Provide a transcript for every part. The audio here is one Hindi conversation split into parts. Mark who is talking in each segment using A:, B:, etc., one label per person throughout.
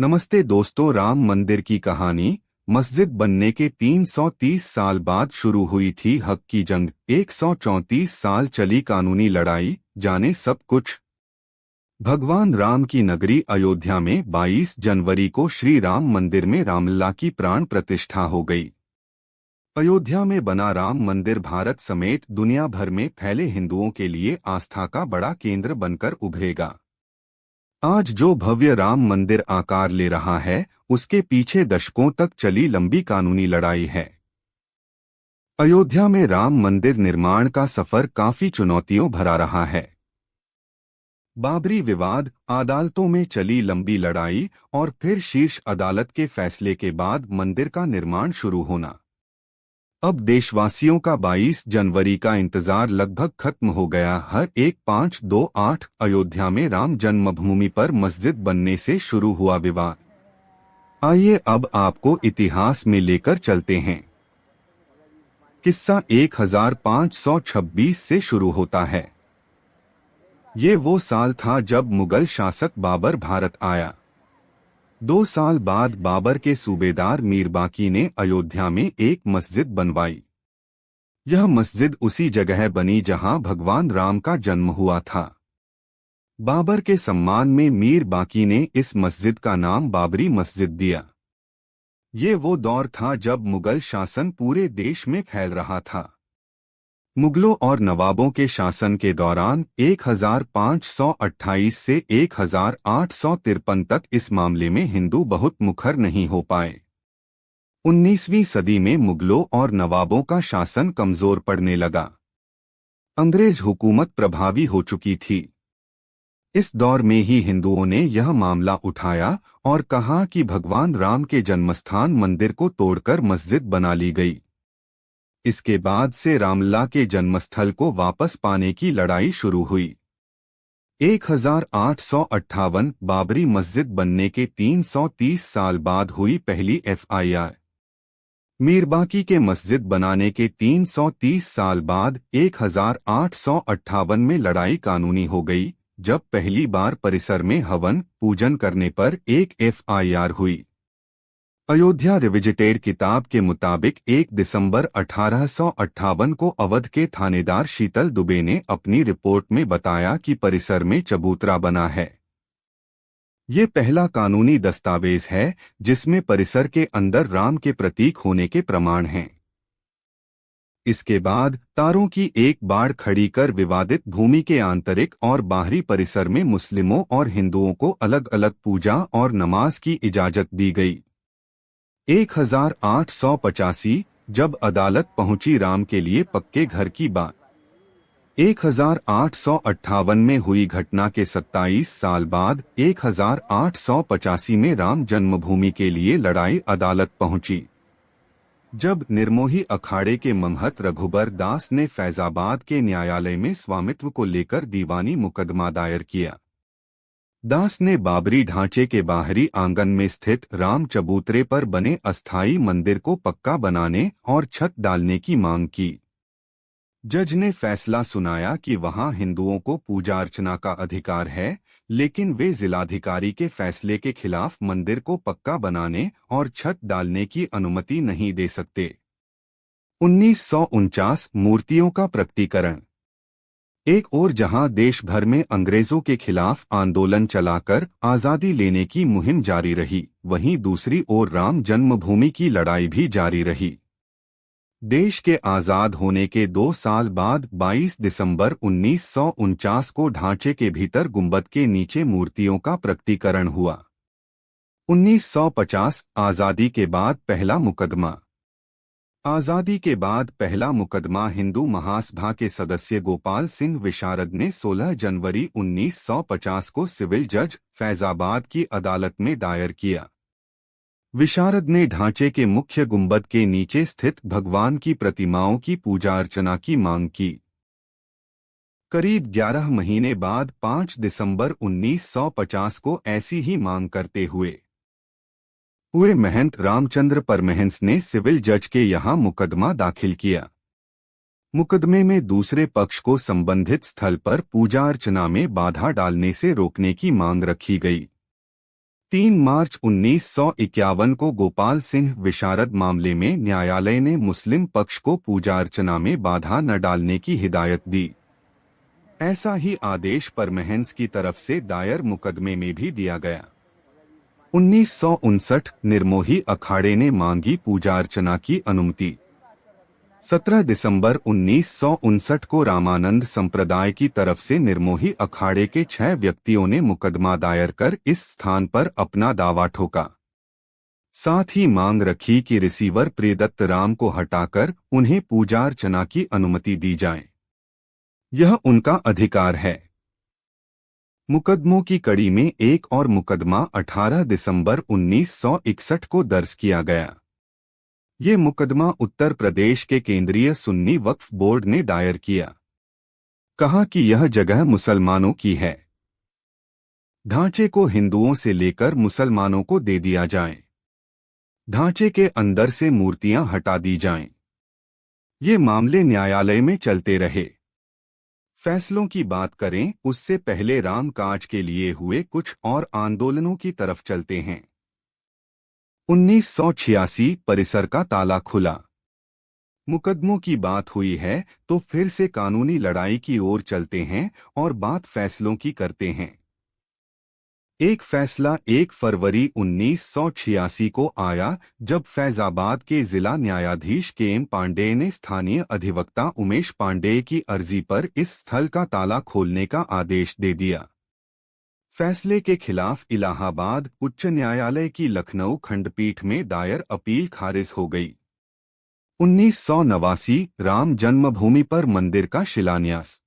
A: नमस्ते दोस्तों, राम मंदिर की कहानी। मस्जिद बनने के 330 साल बाद शुरू हुई थी हक की जंग। 134 साल चली कानूनी लड़ाई, जाने सब कुछ। भगवान राम की नगरी अयोध्या में 22 जनवरी को श्री राम मंदिर में रामलला की प्राण प्रतिष्ठा हो गई। अयोध्या में बना राम मंदिर भारत समेत दुनिया भर में फैले हिंदुओं के लिए आस्था का बड़ा केंद्र बनकर उभरेगा। आज जो भव्य राम मंदिर आकार ले रहा है, उसके पीछे दशकों तक चली लंबी कानूनी लड़ाई है। अयोध्या में राम मंदिर निर्माण का सफर काफी चुनौतियों भरा रहा है। बाबरी विवाद, अदालतों में चली लंबी लड़ाई और फिर शीर्ष अदालत के फैसले के बाद मंदिर का निर्माण शुरू होना। अब देशवासियों का 22 जनवरी का इंतजार लगभग खत्म हो गया है। 1528 अयोध्या में राम जन्मभूमि पर मस्जिद बनने से शुरू हुआ विवाद। आइए अब आपको इतिहास में लेकर चलते हैं। किस्सा 1526 से शुरू होता है। ये वो साल था जब मुगल शासक बाबर भारत आया। 2 साल बाद बाबर के सूबेदार मीर बाकी ने अयोध्या में एक मस्जिद बनवाई। यह मस्जिद उसी जगह बनी जहां भगवान राम का जन्म हुआ था। बाबर के सम्मान में मीर बाकी ने इस मस्जिद का नाम बाबरी मस्जिद दिया। ये वो दौर था जब मुगल शासन पूरे देश में फैल रहा था। मुगलों और नवाबों के शासन के दौरान 1528 से 1853 तक इस मामले में हिंदू बहुत मुखर नहीं हो पाए। 19वीं सदी में मुगलों और नवाबों का शासन कमजोर पड़ने लगा। अंग्रेज हुकूमत प्रभावी हो चुकी थी। इस दौर में ही हिंदुओं ने यह मामला उठाया और कहा कि भगवान राम के जन्मस्थान मंदिर को तोड़कर मस्जिद बना ली गई। इसके बाद से रामलला के जन्मस्थल को वापस पाने की लड़ाई शुरू हुई। 1858 बाबरी मस्जिद बनने के 330 साल बाद हुई पहली FIR। मीर बाकी के मस्जिद बनाने के 330 साल बाद 1858 में लड़ाई कानूनी हो गई, जब पहली बार परिसर में हवन पूजन करने पर एक FIR हुई। अयोध्या रिविजिटेड किताब के मुताबिक 1 दिसंबर 1858 को अवध के थानेदार शीतल दुबे ने अपनी रिपोर्ट में बताया कि परिसर में चबूतरा बना है। ये पहला कानूनी दस्तावेज है जिसमें परिसर के अंदर राम के प्रतीक होने के प्रमाण हैं। इसके बाद तारों की एक बाड़ खड़ी कर विवादित भूमि के आंतरिक और बाहरी परिसर में मुस्लिमों और हिंदुओं को अलग अलग पूजा और नमाज की इजाजत दी गई। 1885 जब अदालत पहुंची राम के लिए पक्के घर की बात। 1858 में हुई घटना के 27 साल बाद 1885 में राम जन्मभूमि के लिए लड़ाई अदालत पहुंची। जब निर्मोही अखाड़े के महंत रघुबर दास ने फैजाबाद के न्यायालय में स्वामित्व को लेकर दीवानी मुकदमा दायर किया। दास ने बाबरी ढांचे के बाहरी आंगन में स्थित राम चबूतरे पर बने अस्थायी मंदिर को पक्का बनाने और छत डालने की मांग की। जज ने फैसला सुनाया कि वहां हिंदुओं को पूजा अर्चना का अधिकार है, लेकिन वे जिलाधिकारी के फैसले के खिलाफ मंदिर को पक्का बनाने और छत डालने की अनुमति नहीं दे सकते। 1949 मूर्तियों का प्रकटीकरण। एक ओर जहां देश भर में अंग्रेजों के खिलाफ आंदोलन चलाकर आजादी लेने की मुहिम जारी रही, वहीं दूसरी ओर राम जन्मभूमि की लड़ाई भी जारी रही। देश के आजाद होने के 2 साल बाद 22 दिसंबर 1949 को ढांचे के भीतर गुंबद के नीचे मूर्तियों का प्रकटीकरण हुआ। 1950 आजादी के बाद पहला मुकदमा। आजादी के बाद पहला मुकदमा हिंदू महासभा के सदस्य गोपाल सिंह विशारद ने 16 जनवरी 1950 को सिविल जज फैजाबाद की अदालत में दायर किया। विशारद ने ढांचे के मुख्य गुंबद के नीचे स्थित भगवान की प्रतिमाओं की पूजा अर्चना की मांग की। करीब 11 महीने बाद 5 दिसंबर 1950 को ऐसी ही मांग करते हुए महंत रामचंद्र परमहंस ने सिविल जज के यहां मुकदमा दाखिल किया। मुकदमे में दूसरे पक्ष को संबंधित स्थल पर पूजा अर्चना में बाधा डालने से रोकने की मांग रखी गई। 3 मार्च 1951 को गोपाल सिंह विशारद मामले में न्यायालय ने मुस्लिम पक्ष को पूजा अर्चना में बाधा न डालने की हिदायत दी। ऐसा ही आदेश परमहंस की तरफ से दायर मुकदमे में भी दिया गया। 1959 निर्मोही अखाड़े ने मांगी पूजा अर्चना की अनुमति। 17 दिसंबर 1959 को रामानंद संप्रदाय की तरफ से निर्मोही अखाड़े के 6 व्यक्तियों ने मुकदमा दायर कर इस स्थान पर अपना दावा ठोका। साथ ही मांग रखी कि रिसीवर प्रियदत्त राम को हटाकर उन्हें पूजा अर्चना की अनुमति दी जाए। यह उनका अधिकार है। मुकदमों की कड़ी में एक और मुकदमा 18 दिसंबर 1961 को दर्ज किया गया। ये मुकदमा उत्तर प्रदेश के केंद्रीय सुन्नी वक्फ बोर्ड ने दायर किया। कहा कि यह जगह मुसलमानों की है। ढांचे को हिंदुओं से लेकर मुसलमानों को दे दिया जाए। ढांचे के अंदर से मूर्तियां हटा दी जाएं। ये मामले न्यायालय में चलते रहे। फैसलों की बात करें उससे पहले रामकाज के लिए हुए कुछ और आंदोलनों की तरफ चलते हैं। 1986 परिसर का ताला खुला। मुकदमों की बात हुई है तो फिर से कानूनी लड़ाई की ओर चलते हैं और बात फैसलों की करते हैं। एक फैसला 1 फरवरी 1986 को आया जब फैजाबाद के जिला न्यायाधीश के.एम. पांडेय ने स्थानीय अधिवक्ता उमेश पांडेय की अर्जी पर इस स्थल का ताला खोलने का आदेश दे दिया। फैसले के खिलाफ इलाहाबाद उच्च न्यायालय की लखनऊ खंडपीठ में दायर अपील खारिज हो गई। 1989 राम जन्मभूमि पर मंदिर का शिलान्यास।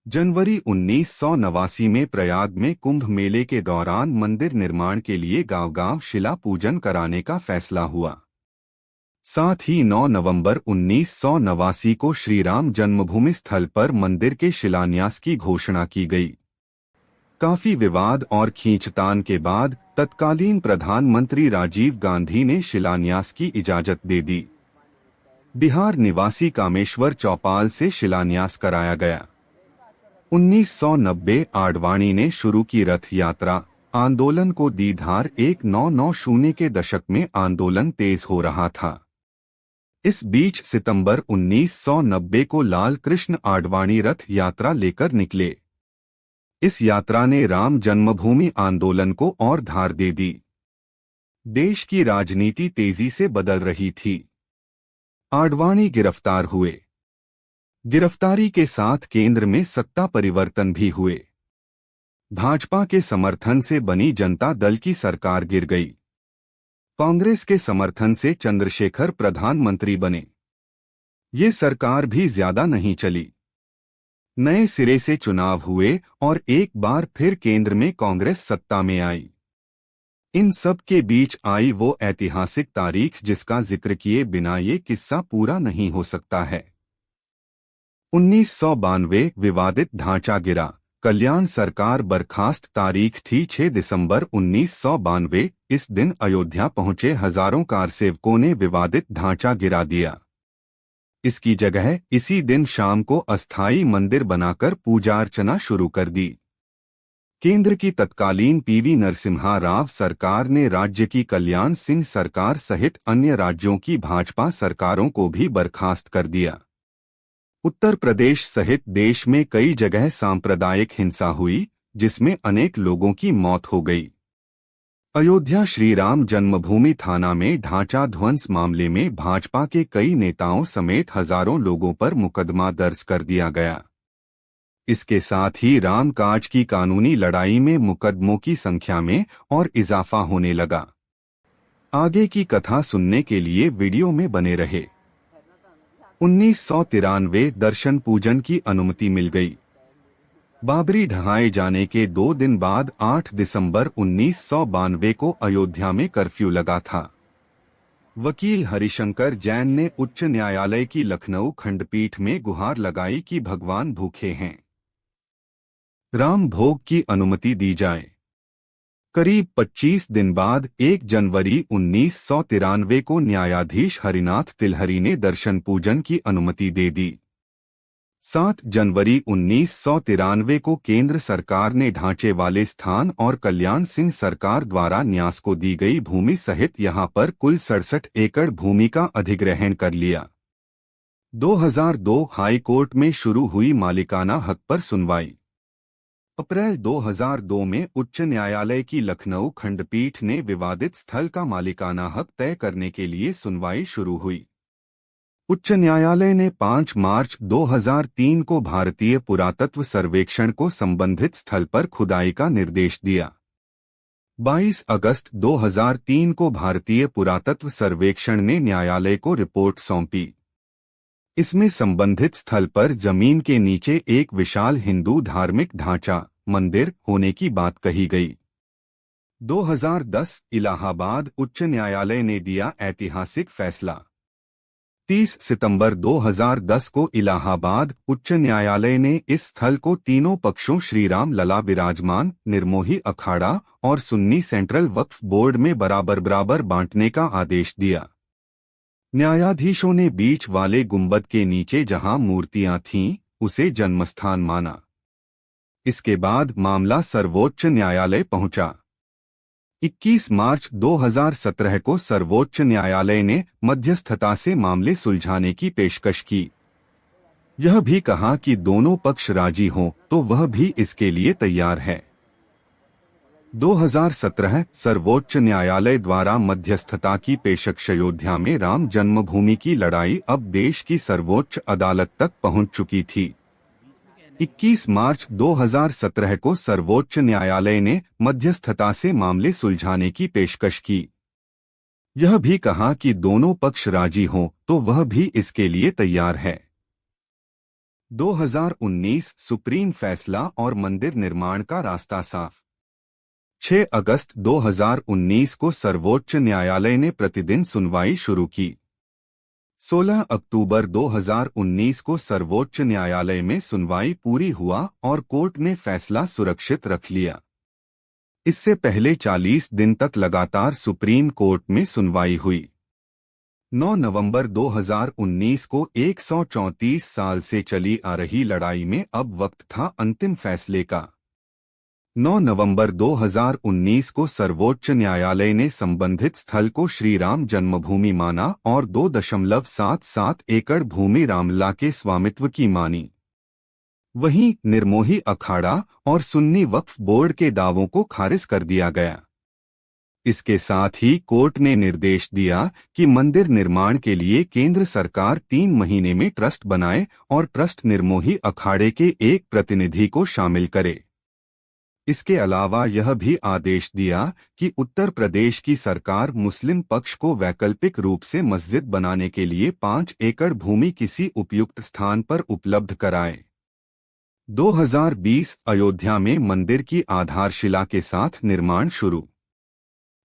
A: जनवरी 1989 में प्रयाग में कुंभ मेले के दौरान मंदिर निर्माण के लिए गांव-गांव शिला पूजन कराने का फैसला हुआ। साथ ही 9 नवंबर 1989 को श्री राम जन्मभूमि स्थल पर मंदिर के शिलान्यास की घोषणा की गई। काफी विवाद और खींचतान के बाद तत्कालीन प्रधानमंत्री राजीव गांधी ने शिलान्यास की इजाजत दे दी। बिहार निवासी कामेश्वर चौपाल से शिलान्यास कराया गया। 1990 आडवाणी ने शुरू की रथ यात्रा आंदोलन को दी धार। 1990 के दशक में आंदोलन तेज हो रहा था। इस बीच सितंबर 1990 को लाल कृष्ण आडवाणी रथ यात्रा लेकर निकले। इस यात्रा ने राम जन्मभूमि आंदोलन को और धार दे दी। देश की राजनीति तेजी से बदल रही थी। आडवाणी गिरफ्तार हुए। गिरफ्तारी के साथ केंद्र में सत्ता परिवर्तन भी हुए। भाजपा के समर्थन से बनी जनता दल की सरकार गिर गई। कांग्रेस के समर्थन से चंद्रशेखर प्रधानमंत्री बने। ये सरकार भी ज्यादा नहीं चली। नए सिरे से चुनाव हुए और एक बार फिर केंद्र में कांग्रेस सत्ता में आई। इन सब के बीच आई वो ऐतिहासिक तारीख जिसका जिक्र किए बिना ये किस्सा पूरा नहीं हो सकता है। 1992 विवादित ढांचा गिरा। कल्याण सरकार बर्खास्त। तारीख थी 6 दिसंबर 1992। इस दिन अयोध्या पहुंचे हजारों कारसेवकों ने विवादित ढांचा गिरा दिया। इसकी जगह इसी दिन शाम को अस्थायी मंदिर बनाकर पूजा अर्चना शुरू कर दी। केंद्र की तत्कालीन पीवी नरसिम्हा राव सरकार ने राज्य की कल्याण सिंह सरकार सहित अन्य राज्यों की भाजपा सरकारों को भी बर्खास्त कर दिया। उत्तर प्रदेश सहित देश में कई जगह सांप्रदायिक हिंसा हुई जिसमें अनेक लोगों की मौत हो गई। अयोध्या श्री राम जन्मभूमि थाना में ढांचा ध्वंस मामले में भाजपा के कई नेताओं समेत हजारों लोगों पर मुकदमा दर्ज कर दिया गया। इसके साथ ही रामकाज की कानूनी लड़ाई में मुकदमों की संख्या में और इजाफा होने लगा। आगे की कथा सुनने के लिए वीडियो में बने रहे। 1993 दर्शन पूजन की अनुमति मिल गई। बाबरी ढहाए जाने के 2 दिन बाद 8 दिसंबर 1992 को अयोध्या में कर्फ्यू लगा था। वकील हरिशंकर जैन ने उच्च न्यायालय की लखनऊ खंडपीठ में गुहार लगाई कि भगवान भूखे हैं, राम भोग की अनुमति दी जाए। करीब 25 दिन बाद 1 जनवरी 1993 को न्यायाधीश हरिनाथ तिलहरी ने दर्शन पूजन की अनुमति दे दी। 7 जनवरी 1993 को केंद्र सरकार ने ढांचे वाले स्थान और कल्याण सिंह सरकार द्वारा न्यास को दी गई भूमि सहित यहां पर कुल 67 एकड़ भूमि का अधिग्रहण कर लिया। 2002 हाई कोर्ट में शुरू हुई मालिकाना हक पर सुनवाई। अप्रैल 2002 में उच्च न्यायालय की लखनऊ खंडपीठ ने विवादित स्थल का मालिकाना हक तय करने के लिए सुनवाई शुरू हुई। उच्च न्यायालय ने 5 मार्च 2003 को भारतीय पुरातत्व सर्वेक्षण को संबंधित स्थल पर खुदाई का निर्देश दिया। 22 अगस्त 2003 को भारतीय पुरातत्व सर्वेक्षण ने न्यायालय को रिपोर्ट सौंपी। इसमें संबंधित स्थल पर जमीन के नीचे एक विशाल हिंदू धार्मिक ढांचा मंदिर होने की बात कही गई। 2010 इलाहाबाद उच्च न्यायालय ने दिया ऐतिहासिक फैसला। 30 सितंबर 2010 को इलाहाबाद उच्च न्यायालय ने इस स्थल को तीनों पक्षों श्री राम लला विराजमान निर्मोही अखाड़ा और सुन्नी सेंट्रल वक्फ बोर्ड में बराबर बराबर बांटने का आदेश दिया। न्यायाधीशों ने बीच वाले गुंबद के नीचे जहां मूर्तियां थीं, उसे जन्मस्थान माना। इसके बाद मामला सर्वोच्च न्यायालय पहुंचा। 21 मार्च 2017 को सर्वोच्च न्यायालय ने मध्यस्थता से मामले सुलझाने की पेशकश की। यह भी कहा कि दोनों पक्ष राजी हों तो वह भी इसके लिए तैयार है। 2017 सर्वोच्च न्यायालय द्वारा मध्यस्थता की पेशकश अयोध्या में राम जन्मभूमि की लड़ाई अब देश की सर्वोच्च अदालत तक पहुंच चुकी थी। 21 मार्च 2017 को सर्वोच्च न्यायालय ने मध्यस्थता से मामले सुलझाने की पेशकश की। यह भी कहा कि दोनों पक्ष राजी हों तो वह भी इसके लिए तैयार है। 2019 सुप्रीम फैसला और मंदिर निर्माण का रास्ता साफ। 6 अगस्त 2019 को सर्वोच्च न्यायालय ने प्रतिदिन सुनवाई शुरू की। 16 अक्टूबर 2019 को सर्वोच्च न्यायालय में सुनवाई पूरी हुआ और कोर्ट ने फैसला सुरक्षित रख लिया। इससे पहले 40 दिन तक लगातार सुप्रीम कोर्ट में सुनवाई हुई। 9 नवंबर 2019 को 134 साल से चली आ रही लड़ाई में अब वक्त था अंतिम फैसले का। 9 नवंबर 2019 को सर्वोच्च न्यायालय ने संबंधित स्थल को श्री राम जन्मभूमि माना और 2.77 एकड़ भूमि रामलला के स्वामित्व की मानी। वहीं निर्मोही अखाड़ा और सुन्नी वक्फ बोर्ड के दावों को खारिज कर दिया गया। इसके साथ ही कोर्ट ने निर्देश दिया कि मंदिर निर्माण के लिए केंद्र सरकार 3 महीने में ट्रस्ट बनाए और ट्रस्ट निर्मोही अखाड़े के एक प्रतिनिधि को शामिल करे। इसके अलावा यह भी आदेश दिया कि उत्तर प्रदेश की सरकार मुस्लिम पक्ष को वैकल्पिक रूप से मस्जिद बनाने के लिए 5 एकड़ भूमि किसी उपयुक्त स्थान पर उपलब्ध कराए। 2020 अयोध्या में मंदिर की आधारशिला के साथ निर्माण शुरू।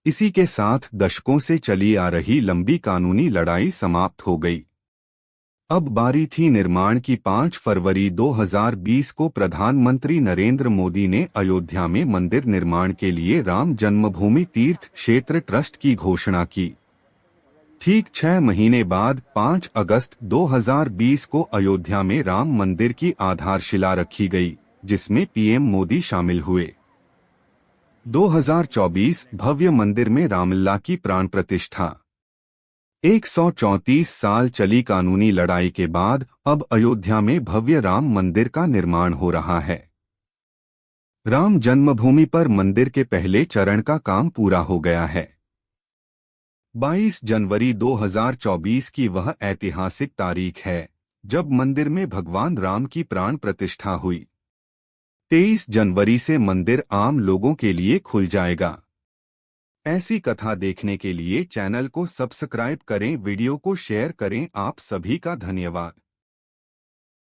A: इसी के साथ दशकों से चली आ रही लंबी कानूनी लड़ाई समाप्त हो गई। अब बारी थी निर्माण की। 5 फरवरी 2020 को प्रधानमंत्री नरेंद्र मोदी ने अयोध्या में मंदिर निर्माण के लिए राम जन्मभूमि तीर्थ क्षेत्र ट्रस्ट की घोषणा की। ठीक 6 महीने बाद 5 अगस्त 2020 को अयोध्या में राम मंदिर की आधारशिला रखी गई, जिसमें पीएम मोदी शामिल हुए। 2024 भव्य मंदिर में रामलला की प्राण प्रतिष्ठा। 134 साल चली कानूनी लड़ाई के बाद अब अयोध्या में भव्य राम मंदिर का निर्माण हो रहा है। राम जन्मभूमि पर मंदिर के पहले चरण का काम पूरा हो गया है। 22 जनवरी 2024 की वह ऐतिहासिक तारीख है जब मंदिर में भगवान राम की प्राण प्रतिष्ठा हुई। 23 जनवरी से मंदिर आम लोगों के लिए खुल जाएगा। ऐसी कथा देखने के लिए चैनल को सब्सक्राइब करें, वीडियो को शेयर करें। आप सभी का धन्यवाद।